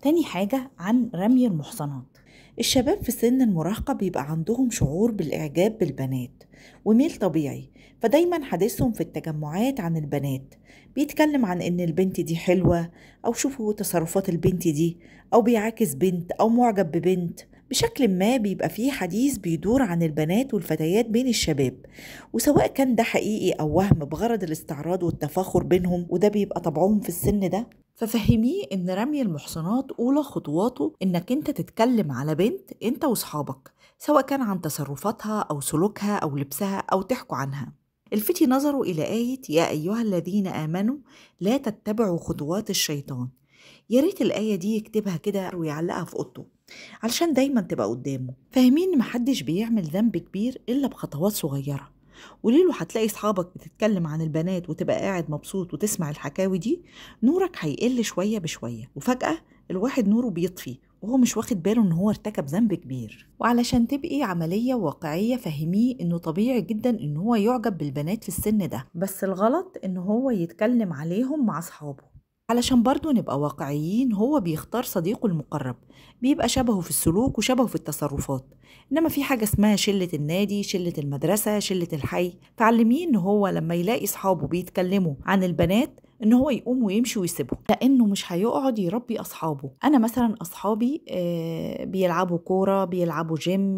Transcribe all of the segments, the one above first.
تاني حاجة عن رمي المحصنات. الشباب في سن المراهقة بيبقى عندهم شعور بالإعجاب بالبنات وميل طبيعي، فدايما حديثهم في التجمعات عن البنات بيتكلم عن إن البنت دي حلوة، أو شوفوا تصرفات البنت دي، أو بيعاكس بنت أو معجب ببنت. بشكل ما بيبقى فيه حديث بيدور عن البنات والفتيات بين الشباب، وسواء كان ده حقيقي أو وهم بغرض الاستعراض والتفاخر بينهم، وده بيبقى طبعهم في السن ده. ففهميه ان رمي المحصنات اولى خطواته انك انت تتكلم على بنت انت واصحابك، سواء كان عن تصرفاتها او سلوكها او لبسها او تحكوا عنها. الفتي نظره الى آية يا ايها الذين امنوا لا تتبعوا خطوات الشيطان. يا ريت الآية دي يكتبها كده ويعلقها في اوضته علشان دايما تبقى قدامه. فاهمين ان محدش بيعمل ذنب كبير الا بخطوات صغيرة. قوليله هتلاقي صحابك بتتكلم عن البنات وتبقى قاعد مبسوط وتسمع الحكاوي دي، نورك هيقل شوية بشوية، وفجأة الواحد نوره بيطفي وهو مش واخد باله ان هو ارتكب ذنب كبير. وعلشان تبقي عملية واقعية فهميه انه طبيعي جدا ان هو يعجب بالبنات في السن ده، بس الغلط ان هو يتكلم عليهم مع اصحابه. علشان برضه نبقى واقعيين، هو بيختار صديقه المقرب بيبقى شبهه في السلوك وشبهه في التصرفات، انما في حاجة اسمها شلة النادي، شلة المدرسة، شلة الحي. فعلميه ان هو لما يلاقي صحابه بيتكلموا عن البنات ان هو يقوم ويمشي ويسيبهم، لانه مش هيقعد يربي اصحابه. انا مثلا اصحابي بيلعبوا كورة، بيلعبوا جيم،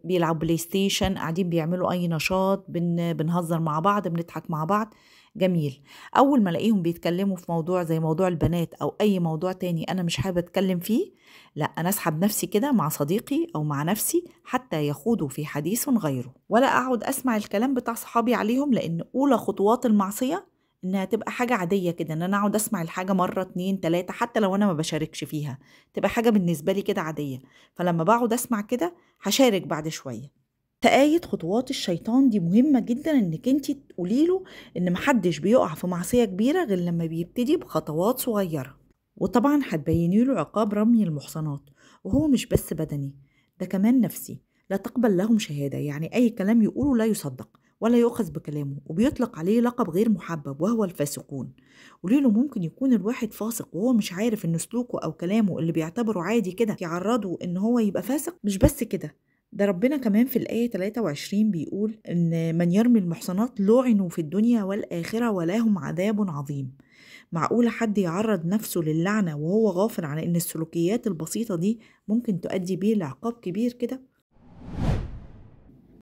بيلعبوا بلاي ستيشن، قاعدين بيعملوا اي نشاط، بنهزر مع بعض، بنضحك مع بعض، جميل. اول ما الاقيهم بيتكلموا في موضوع زي موضوع البنات او اي موضوع تاني انا مش حابه اتكلم فيه، لا، انا اسحب نفسي كده مع صديقي او مع نفسي حتى يخوضوا في حديث غيره، ولا اقعد اسمع الكلام بتاع صحابي عليهم، لان اولى خطوات المعصيه انها تبقى حاجه عاديه كده، ان انا اقعد اسمع الحاجه مره اتنين تلاته حتى لو انا ما بشاركش فيها، تبقى حاجه بالنسبه لي كده عاديه. فلما بقعد اسمع كده هشارك بعد شويه. آية خطوات الشيطان دي مهمة جدا انك انتي تقولي له ان محدش بيقع في معصية كبيرة غير لما بيبتدي بخطوات صغيرة. وطبعا هتبيني له عقاب رمي المحصنات، وهو مش بس بدني، ده كمان نفسي. لا تقبل لهم شهادة، يعني اي كلام يقوله لا يصدق ولا يؤخذ بكلامه، وبيطلق عليه لقب غير محبب وهو الفاسقون. قولي له ممكن يكون الواحد فاسق وهو مش عارف ان سلوكه او كلامه اللي بيعتبره عادي كده يعرضه ان هو يبقى فاسق. مش بس كده، ده ربنا كمان في الآية 23 بيقول إن من يرمي المحصنات لعنوا في الدنيا والآخرة ولهم عذاب عظيم. معقولة حد يعرض نفسه للعنة وهو غافل عن إن السلوكيات البسيطة دي ممكن تؤدي بيه لعقاب كبير كده؟